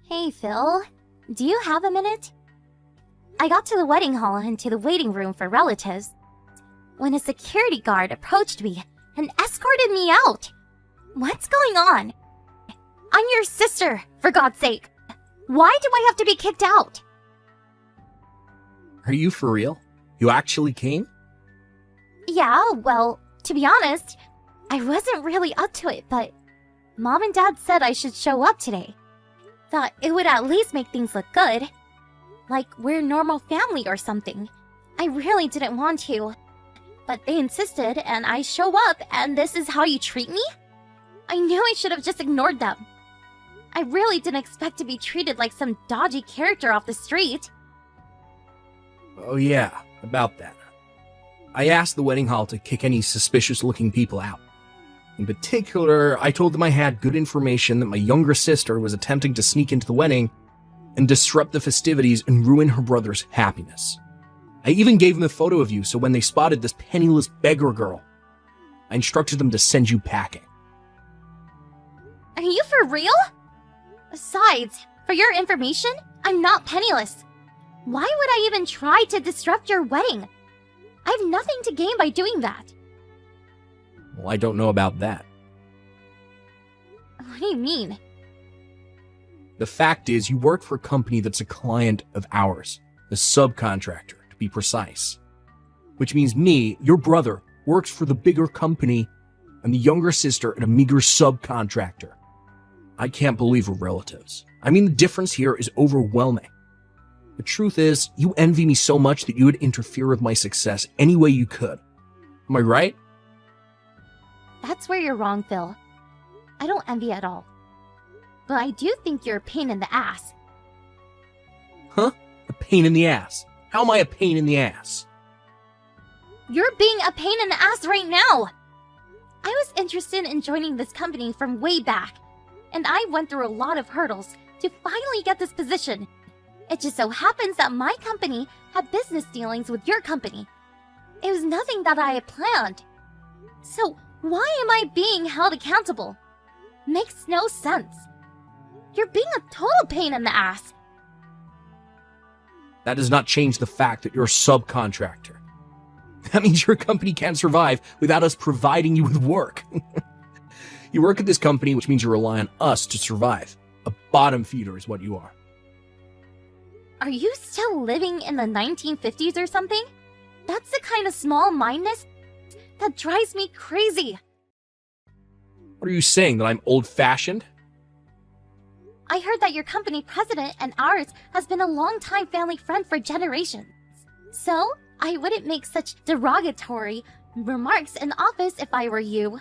Hey, Phil. Do you have a minute? I got to the wedding hall and to the waiting room for relatives when a security guard approached me and escorted me out. What's going on? I'm your sister, for God's sake. Why do I have to be kicked out? Are you for real? You actually came? Yeah, well, to be honest, I wasn't really up to it, but Mom and Dad said I should show up today. Thought it would at least make things look good. Like we're a normal family or something. I really didn't want to. But they insisted and I show up and this is how you treat me? I knew I should have just ignored them. I really didn't expect to be treated like some dodgy character off the street. Oh yeah, about that. I asked the wedding hall to kick any suspicious-looking people out. In particular, I told them I had good information that my younger sister was attempting to sneak into the wedding and disrupt the festivities and ruin her brother's happiness. I even gave them a photo of you so when they spotted this penniless beggar girl, I instructed them to send you packing. Are you for real? Besides, for your information, I'm not penniless. Why would I even try to disrupt your wedding? I have nothing to gain by doing that. Well, I don't know about that. What do you mean? The fact is, you work for a company that's a client of ours, a subcontractor, to be precise. Which means me, your brother, works for the bigger company, and the younger sister at a meager subcontractor. I can't believe we're relatives. I mean, the difference here is overwhelming. The truth is, you envy me so much that you would interfere with my success any way you could. Am I right? That's where you're wrong, Phil. I don't envy at all. But I do think you're a pain in the ass. Huh? A pain in the ass? How am I a pain in the ass? You're being a pain in the ass right now! I was interested in joining this company from way back, and I went through a lot of hurdles to finally get this position. It just so happens that my company had business dealings with your company. It was nothing that I had planned. So, why am I being held accountable? Makes no sense. You're being a total pain in the ass. That does not change the fact that you're a subcontractor. That means your company can't survive without us providing you with work. You work at this company, which means you rely on us to survive. A bottom feeder is what you are. Are you still living in the 1950s or something? That's the kind of small-mindedness that drives me crazy. What are you saying, that I'm old-fashioned? I heard that your company president and ours has been a long-time family friend for generations. So, I wouldn't make such derogatory remarks in the office if I were you.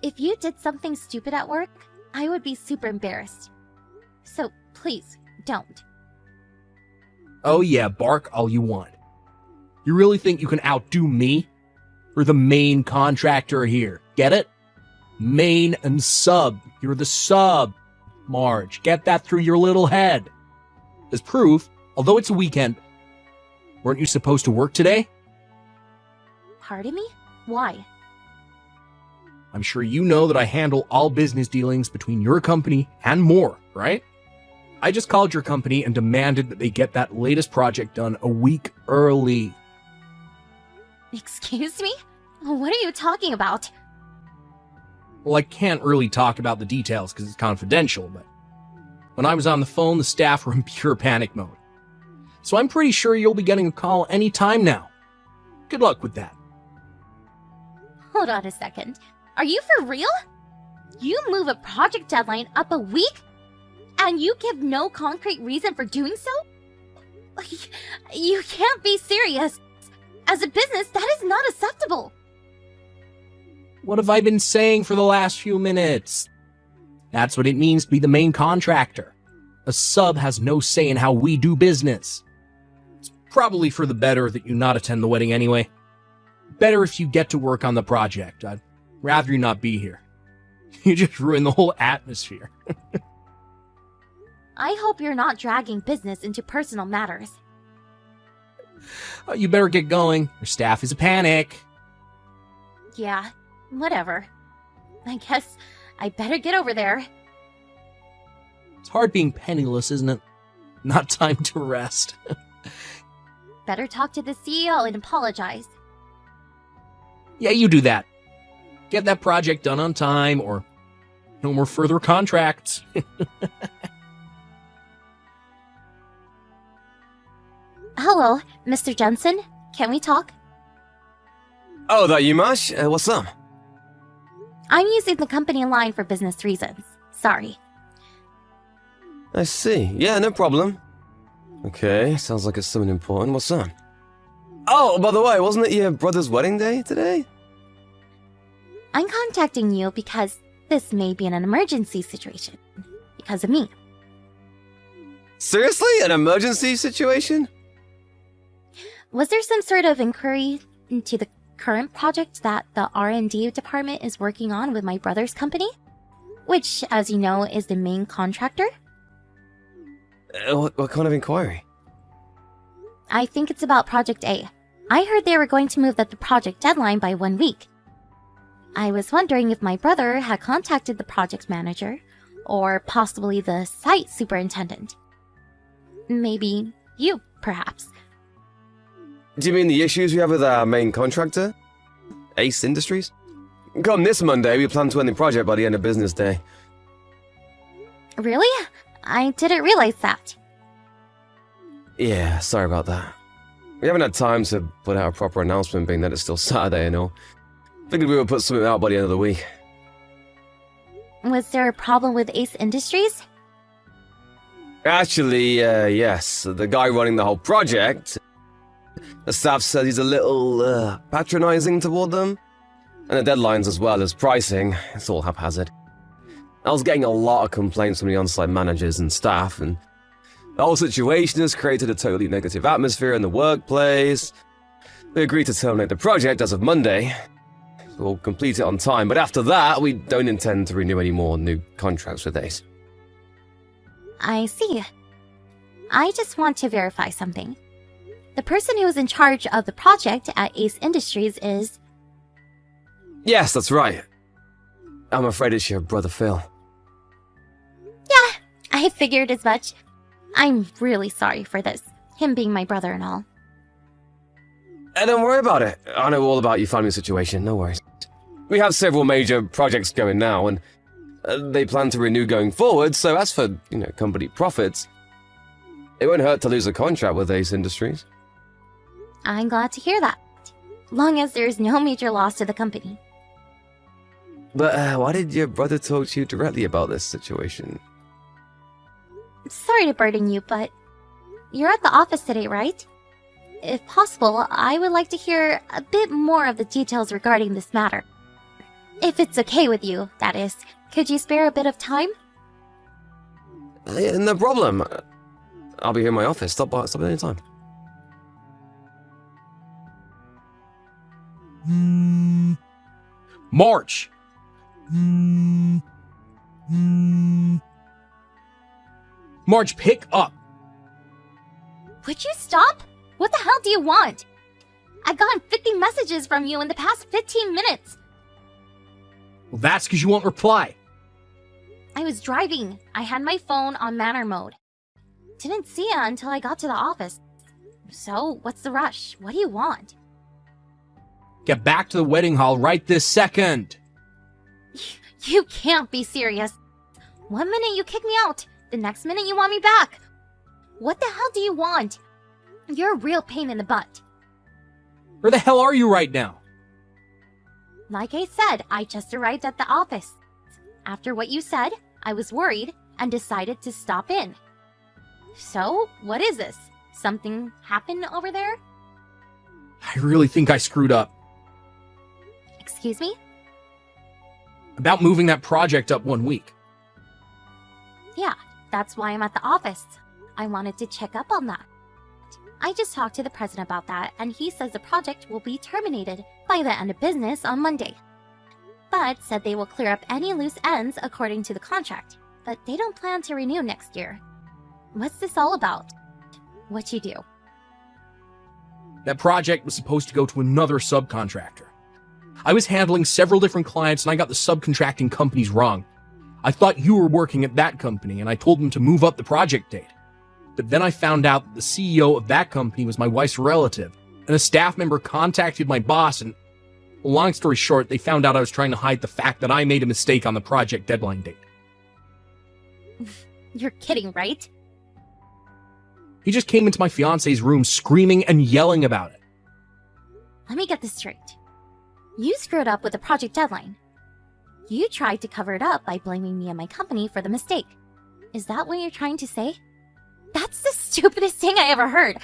If you did something stupid at work, I would be super embarrassed. So, please, don't. Oh yeah, bark all you want. You really think you can outdo me? We're the main contractor here, get it? Main and sub. You're the sub, Marge. Get that through your little head. As proof, although it's a weekend, weren't you supposed to work today? Pardon me? Why? I'm sure you know that I handle all business dealings between your company and more, right? I just called your company and demanded that they get that latest project done a week early. Excuse me? What are you talking about? Well, I can't really talk about the details because it's confidential, but when I was on the phone, the staff were in pure panic mode. So I'm pretty sure you'll be getting a call any time now. Good luck with that. Hold on a second. Are you for real? You move a project deadline up a week? And you give no concrete reason for doing so? You can't be serious. As a business, that is not acceptable. What have I been saying for the last few minutes? That's what it means to be the main contractor. A sub has no say in how we do business. It's probably for the better that you not attend the wedding anyway. Better if you get to work on the project. I'd rather you not be here. You just ruin the whole atmosphere. I hope you're not dragging business into personal matters. You better get going. Your staff is a panic. Yeah, whatever. I guess I better get over there. It's hard being penniless, isn't it? Not time to rest. Better talk to the CEO and apologize. Yeah, you do that. Get that project done on time, or no more further contracts. Hello, Mr. Jensen. Can we talk? Oh, that you, Mash? What's up? I'm using the company line for business reasons. Sorry. I see. Yeah, no problem. Okay, sounds like it's something important. What's up? Oh, by the way, wasn't it your brother's wedding day today? I'm contacting you because this may be an emergency situation. Because of me. Seriously? An emergency situation? Was there some sort of inquiry into the current project that the R&D department is working on with my brother's company? Which, as you know, is the main contractor? What kind of inquiry? I think it's about Project A. I heard they were going to move the project deadline by 1 week. I was wondering if my brother had contacted the project manager, or possibly the site superintendent. Maybe you, perhaps. Do you mean the issues we have with our main contractor? Ace Industries? Come this Monday, we plan to end the project by the end of business day. Really? I didn't realize that. Yeah, sorry about that. We haven't had time to put out a proper announcement, being that it's still Saturday and all. Figured we would put something out by the end of the week. Was there a problem with Ace Industries? Actually, yes. The guy running the whole project, the staff says he's a little patronizing toward them. And the deadlines as well as pricing, it's all haphazard. I was getting a lot of complaints from the on-site managers and staff, and the whole situation has created a totally negative atmosphere in the workplace. We agreed to terminate the project as of Monday. We'll complete it on time, but after that, we don't intend to renew any more new contracts with Ace. I see. I just want to verify something. The person who is in charge of the project at Ace Industries is... Yes, that's right. I'm afraid it's your brother Phil. Yeah, I figured as much. I'm really sorry for this, him being my brother and all. Don't worry about it. I know all about your family situation, no worries. We have several major projects going now, and they plan to renew going forward, so as for, company profits, it won't hurt to lose a contract with Ace Industries. I'm glad to hear that, long as there's no major loss to the company. But why did your brother talk to you directly about this situation? Sorry to burden you, but you're at the office today, right? If possible, I would like to hear a bit more of the details regarding this matter. If it's okay with you, that is. Could you spare a bit of time? No problem. I'll be here in my office. Stop at any time. March! March, pick up! Would you stop? What the hell do you want? I've gotten 50 messages from you in the past 15 minutes. Well, that's because you won't reply. I was driving. I had my phone on manner mode. Didn't see it until I got to the office. So, what's the rush? What do you want? Get back to the wedding hall right this second. You can't be serious. 1 minute you kick me out, the next minute you want me back. What the hell do you want? You're a real pain in the butt. Where the hell are you right now? Like I said, I just arrived at the office. After what you said, I was worried and decided to stop in. So, what is this? Something happened over there? I really think I screwed up. Excuse me? About moving that project up 1 week. Yeah, that's why I'm at the office. I wanted to check up on that. I just talked to the president about that, and he says the project will be terminated by the end of business on Monday. But said they will clear up any loose ends according to the contract, but they don't plan to renew next year. What's this all about? What you do? That project was supposed to go to another subcontractor. I was handling several different clients and I got the subcontracting companies wrong. I thought you were working at that company, and I told them to move up the project date. But then I found out that the CEO of that company was my wife's relative, and a staff member contacted my boss, and long story short, they found out I was trying to hide the fact that I made a mistake on the project deadline date. You're kidding, right? He just came into my fiance's room screaming and yelling about it. Let me get this straight. You screwed up with the project deadline. You tried to cover it up by blaming me and my company for the mistake. Is that what you're trying to say? That's the stupidest thing I ever heard.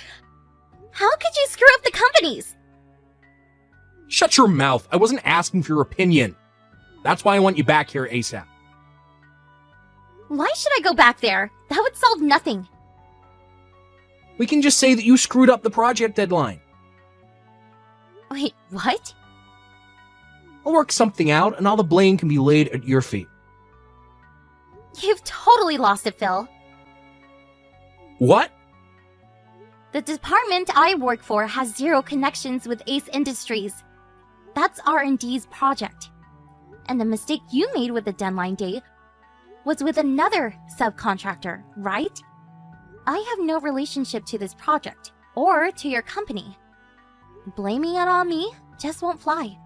How could you screw up the companies? Shut your mouth. I wasn't asking for your opinion. That's why I want you back here ASAP. Why should I go back there? That would solve nothing. We can just say that you screwed up the project deadline. Wait, what? I'll work something out, and all the blame can be laid at your feet. You've totally lost it, Phil. What? The department I work for has zero connections with Ace Industries. That's R&D's project. And the mistake you made with the deadline date was with another subcontractor, right? I have no relationship to this project, or to your company. Blaming it on me just won't fly.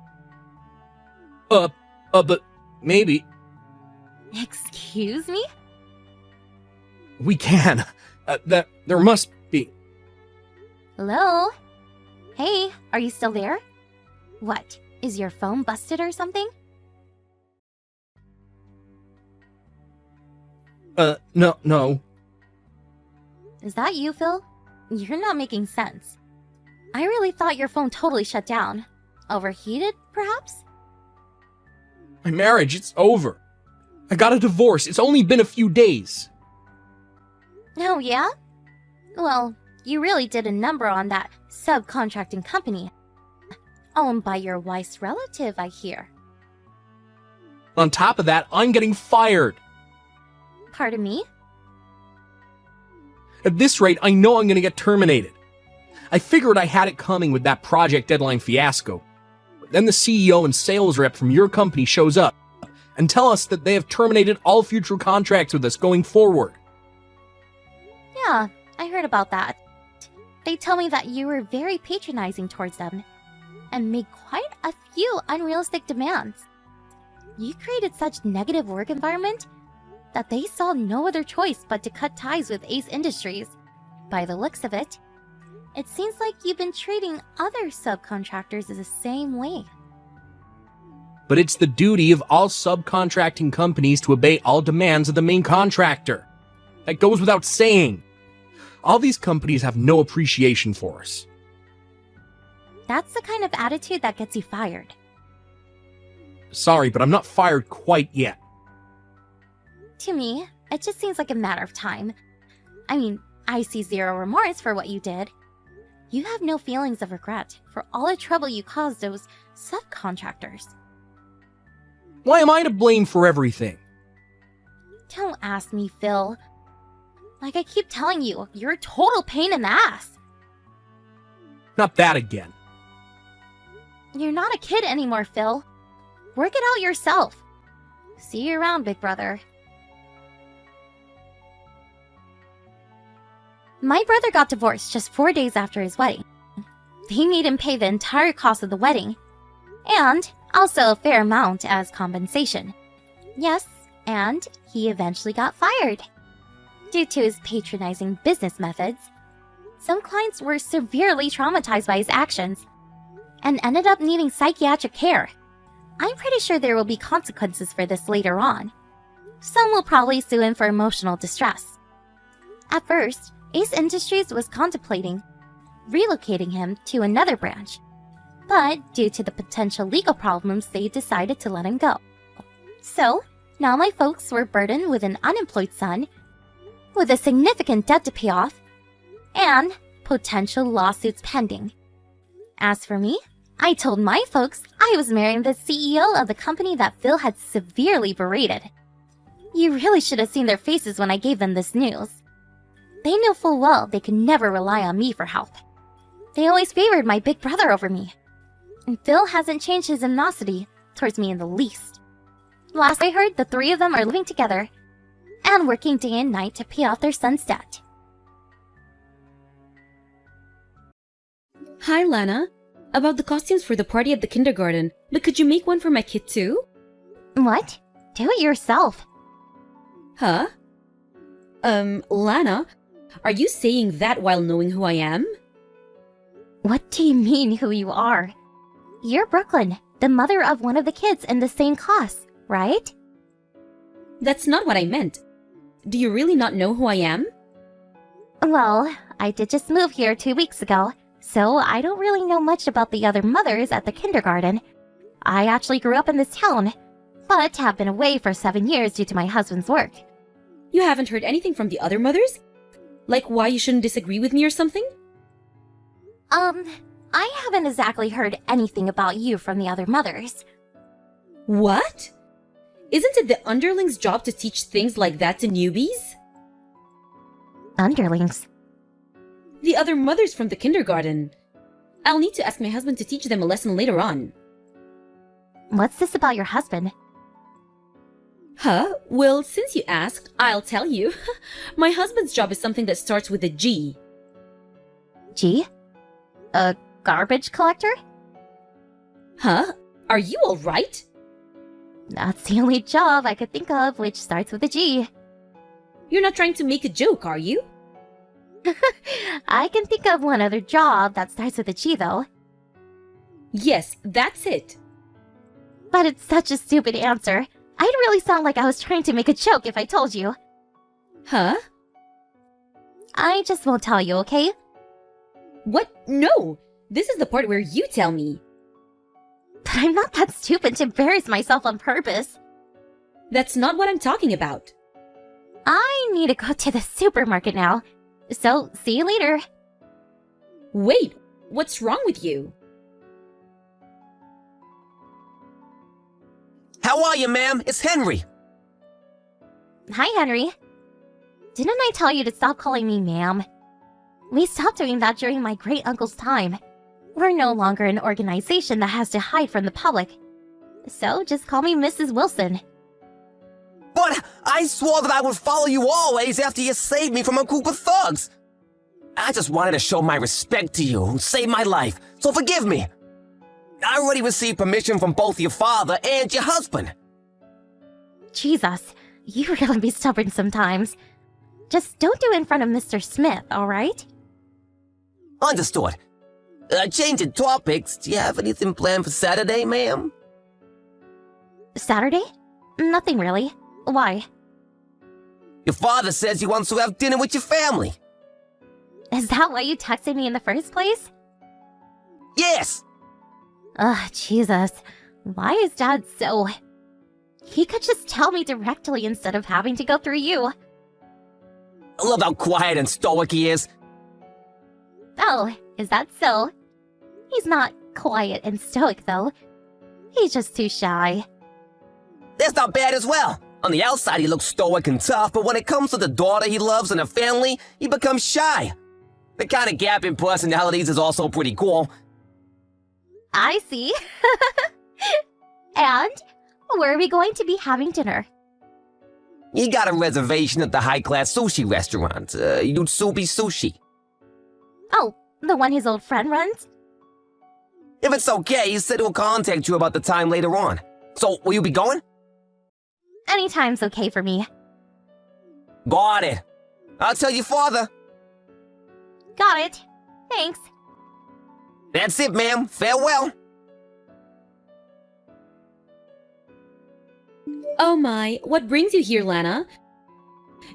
But maybe. Excuse me? We can. There must be. Hello? Hey, are you still there? What, is your phone busted or something? No. Is that you, Phil? You're not making sense. I really thought your phone totally shut down. Overheated, perhaps? My marriage, it's over. I got a divorce. It's only been a few days. Oh, yeah? Well, you really did a number on that subcontracting company. Owned by your wife's relative, I hear. On top of that, I'm getting fired. Pardon me? At this rate, I know I'm going to get terminated. I figured I had it coming with that project deadline fiasco. But then the CEO and sales rep from your company shows up and tell us that they have terminated all future contracts with us going forward. Yeah, I heard about that. They tell me that you were very patronizing towards them and made quite a few unrealistic demands. You created such negative work environment that they saw no other choice but to cut ties with Ace Industries. By the looks of it, it seems like you've been treating other subcontractors the same way. But it's the duty of all subcontracting companies to obey all demands of the main contractor. That goes without saying. All these companies have no appreciation for us. That's the kind of attitude that gets you fired. Sorry, but I'm not fired quite yet. To me, it just seems like a matter of time. I mean, I see zero remorse for what you did. You have no feelings of regret for all the trouble you caused those subcontractors. Why am I to blame for everything? Don't ask me, Phil. Like I keep telling you, you're a total pain in the ass. Not that again. You're not a kid anymore, Phil. Work it out yourself. See you around, big brother. My brother got divorced just 4 days after his wedding. They made him pay the entire cost of the wedding, and also a fair amount as compensation. Yes, and he eventually got fired. Due to his patronizing business methods, some clients were severely traumatized by his actions and ended up needing psychiatric care. I'm pretty sure there will be consequences for this later on. Some will probably sue him for emotional distress. At first, Ace Industries was contemplating relocating him to another branch, but due to the potential legal problems, they decided to let him go. So, now my folks were burdened with an unemployed son, with a significant debt to pay off, and potential lawsuits pending. As for me, I told my folks I was marrying the CEO of the company that Phil had severely berated. You really should have seen their faces when I gave them this news. They knew full well they could never rely on me for help. They always favored my big brother over me. And Phil hasn't changed his animosity towards me in the least. Last I heard, the three of them are living together and working day and night to pay off their son's debt. Hi, Lana. About the costumes for the party at the kindergarten, but could you make one for my kid too? What? Do it yourself. Huh? Lana, are you saying that while knowing who I am? What do you mean who you are? You're Brooklyn, the mother of one of the kids in the same class, right? That's not what I meant. Do you really not know who I am? Well, I did just move here 2 weeks ago, so I don't really know much about the other mothers at the kindergarten. I actually grew up in this town, but have been away for 7 years due to my husband's work. You haven't heard anything from the other mothers? Like why you shouldn't disagree with me or something? I haven't exactly heard anything about you from the other mothers. What? Isn't it the underling's job to teach things like that to newbies? Underlings? The other mothers from the kindergarten. I'll need to ask my husband to teach them a lesson later on. What's this about your husband? Huh? Well, since you asked, I'll tell you. My husband's job is something that starts with a G. G? A garbage collector? Huh? Are you alright? That's the only job I could think of which starts with a G. You're not trying to make a joke, are you? I can think of one other job that starts with a G, though. Yes, that's it. But it's such a stupid answer. I'd really sound like I was trying to make a joke if I told you. Huh? I just won't tell you, okay? What? No! This is the part where you tell me. But I'm not that stupid to embarrass myself on purpose. That's not what I'm talking about. I need to go to the supermarket now. So, see you later. Wait, what's wrong with you? How are you, ma'am? It's Henry. Hi, Henry. Didn't I tell you to stop calling me ma'am? We stopped doing that during my great-uncle's time. We're no longer an organization that has to hide from the public. So just call me Mrs. Wilson. But I swore that I would follow you always after you saved me from a group of thugs. I just wanted to show my respect to you who saved my life, so forgive me. I already received permission from both your father and your husband. Jesus, you really be stubborn sometimes. Just don't do it in front of Mr. Smith, alright? Understood. Changing topics, do you have anything planned for Saturday, ma'am? Saturday? Nothing really. Why? Your father says he wants to have dinner with your family. Is that why you texted me in the first place? Yes! Ugh, Jesus. Why is Dad so... He could just tell me directly instead of having to go through you. I love how quiet and stoic he is. Oh, is that so? He's not quiet and stoic, though. He's just too shy. That's not bad as well. On the outside, he looks stoic and tough, but when it comes to the daughter he loves and a family, he becomes shy. The kind of gap in personalities is also pretty cool. I see. And where are we going to be having dinner? He got a reservation at the high-class sushi restaurant, Yutsubi Sushi. Oh, the one his old friend runs? If it's okay, he said he'll contact you about the time later on. So, will you be going? Anytime's okay for me. Got it. I'll tell your father. Got it. Thanks. That's it, ma'am. Farewell. Oh my, what brings you here, Lana?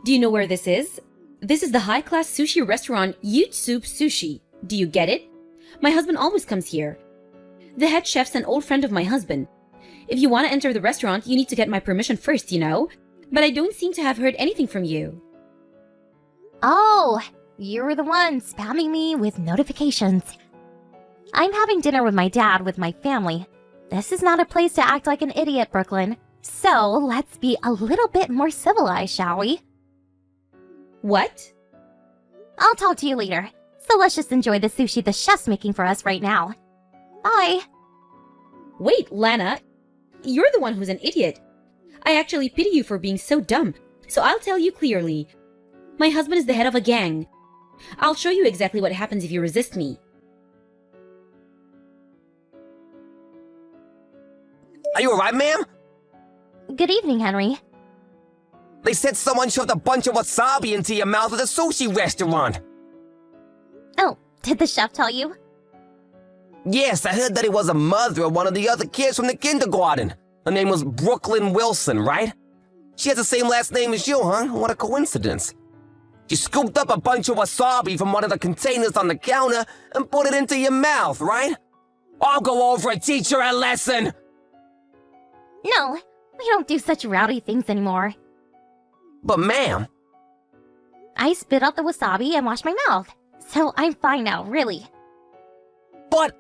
Do you know where this is? This is the high-class sushi restaurant Yutsubi Sushi. Do you get it? My husband always comes here. The head chef's an old friend of my husband. If you want to enter the restaurant, you need to get my permission first, you know? But I don't seem to have heard anything from you. Oh, you were the one spamming me with notifications. I'm having dinner with my dad with my family. This is not a place to act like an idiot, Brooklyn. So let's be a little bit more civilized, shall we? What? I'll talk to you later. So let's just enjoy the sushi the chef's making for us right now. Bye. Wait, Lana. You're the one who's an idiot. I actually pity you for being so dumb, so I'll tell you clearly. My husband is the head of a gang. I'll show you exactly what happens if you resist me. Are you alright, ma'am? Good evening, Henry. They said someone shoved a bunch of wasabi into your mouth at a sushi restaurant. Oh, did the chef tell you? Yes, I heard that it was a mother of one of the other kids from the kindergarten. Her name was Brooklyn Wilson, right? She has the same last name as you, huh? What a coincidence. You scooped up a bunch of wasabi from one of the containers on the counter and put it into your mouth, right? I'll go over and teach her a lesson! No, we don't do such rowdy things anymore. But ma'am... I spit out the wasabi and washed my mouth. So I'm fine now, really. But...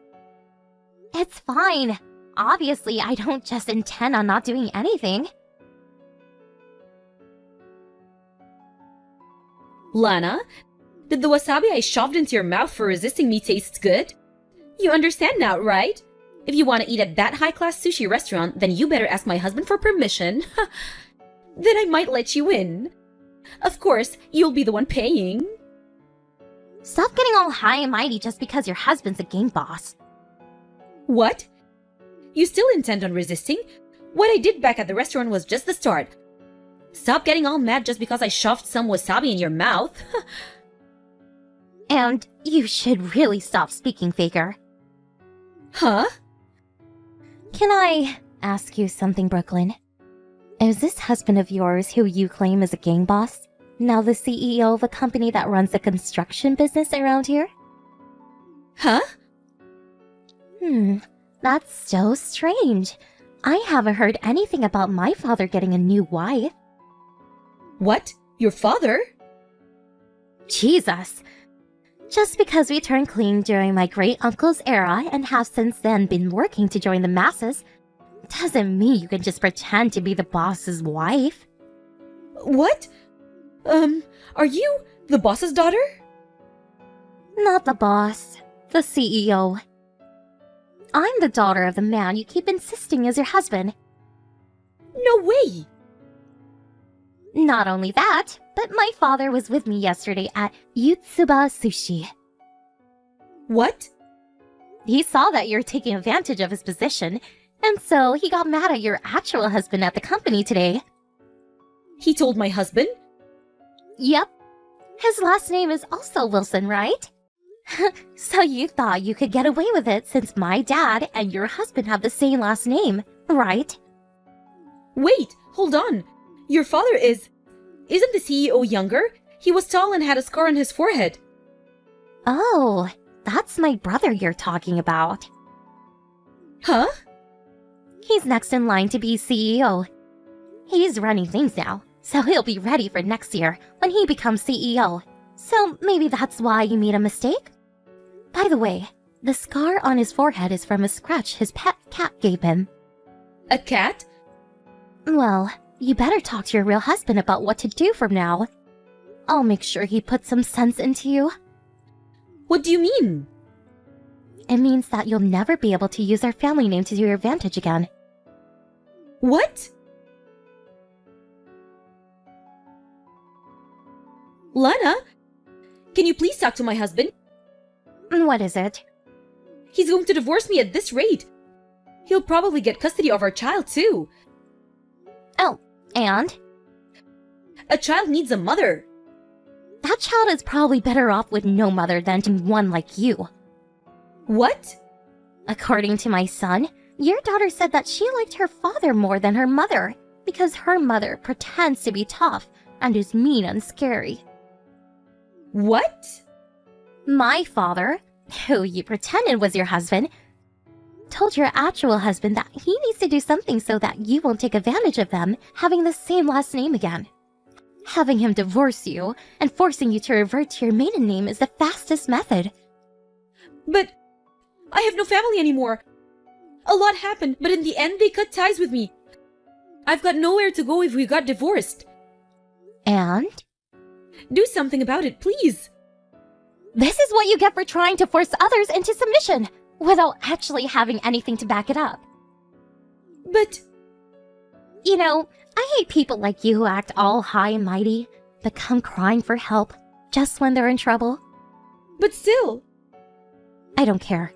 It's fine. Obviously, I don't just intend on not doing anything. Lana, did the wasabi I shoved into your mouth for resisting me taste good? You understand now, right? If you want to eat at that high-class sushi restaurant, then you better ask my husband for permission. Then I might let you in. Of course, you'll be the one paying. Stop getting all high and mighty just because your husband's a gang boss. What? You still intend on resisting? What I did back at the restaurant was just the start. Stop getting all mad just because I shoved some wasabi in your mouth. And you should really stop speaking, Faker. Huh? Can I ask you something, Brooklyn? Is this husband of yours who you claim is a gang boss now the CEO of a company that runs the construction business around here? Huh? That's so strange. I haven't heard anything about my father getting a new wife. What? Your father? Jesus. Just because we turned clean during my great-uncle's era and have since then been working to join the masses, doesn't mean you can just pretend to be the boss's wife. What? Are you the boss's daughter? Not the boss, the CEO. I'm the daughter of the man you keep insisting is your husband. No way! Not only that, but my father was with me yesterday at Yutsuba Sushi. What? He saw that you're taking advantage of his position, and so he got mad at your actual husband at the company today. He told my husband? Yep. His last name is also Wilson, right? So you thought you could get away with it since my dad and your husband have the same last name, right? Wait, hold on. Your father isn't the CEO younger? He was tall and had a scar on his forehead. Oh, that's my brother you're talking about. Huh? He's next in line to be CEO. He's running things now, so he'll be ready for next year when he becomes CEO. So maybe that's why you made a mistake? By the way, the scar on his forehead is from a scratch his pet cat gave him. A cat? Well, you better talk to your real husband about what to do from now. I'll make sure he puts some sense into you. What do you mean? It means that you'll never be able to use our family name to your advantage again. What? Lana? Can you please talk to my husband? What is it? He's going to divorce me at this rate. He'll probably get custody of our child too. Oh, and? A child needs a mother. That child is probably better off with no mother than one like you. What? According to my son, your daughter said that she liked her father more than her mother because her mother pretends to be tough and is mean and scary. What? My father, who you pretended was your husband, told your actual husband that he needs to do something so that you won't take advantage of them having the same last name again. Having him divorce you and forcing you to revert to your maiden name is the fastest method. But I have no family anymore. A lot happened, but in the end they cut ties with me. I've got nowhere to go if we got divorced. And? Do something about it, please. This is what you get for trying to force others into submission without actually having anything to back it up. But... You know, I hate people like you who act all high and mighty, but come crying for help just when they're in trouble. But still. I don't care.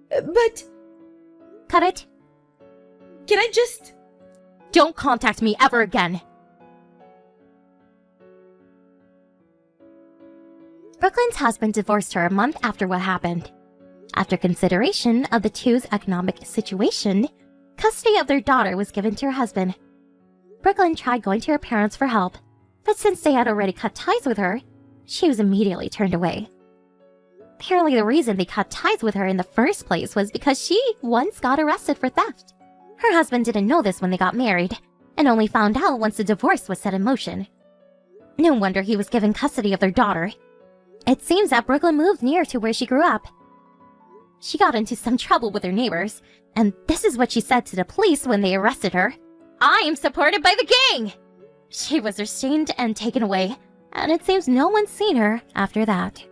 But Cut it. can I just... Don't contact me ever again. Brooklyn's husband divorced her a month after what happened. After consideration of the two's economic situation, custody of their daughter was given to her husband. Brooklyn tried going to her parents for help, but since they had already cut ties with her, she was immediately turned away. Apparently the reason they cut ties with her in the first place was because she once got arrested for theft. Her husband didn't know this when they got married, and only found out once the divorce was set in motion. No wonder he was given custody of their daughter. It seems that Brooklyn moved near to where she grew up. She got into some trouble with her neighbors, and this is what she said to the police when they arrested her. "I am supported by the gang!" She was restrained and taken away, and it seems no one's seen her after that.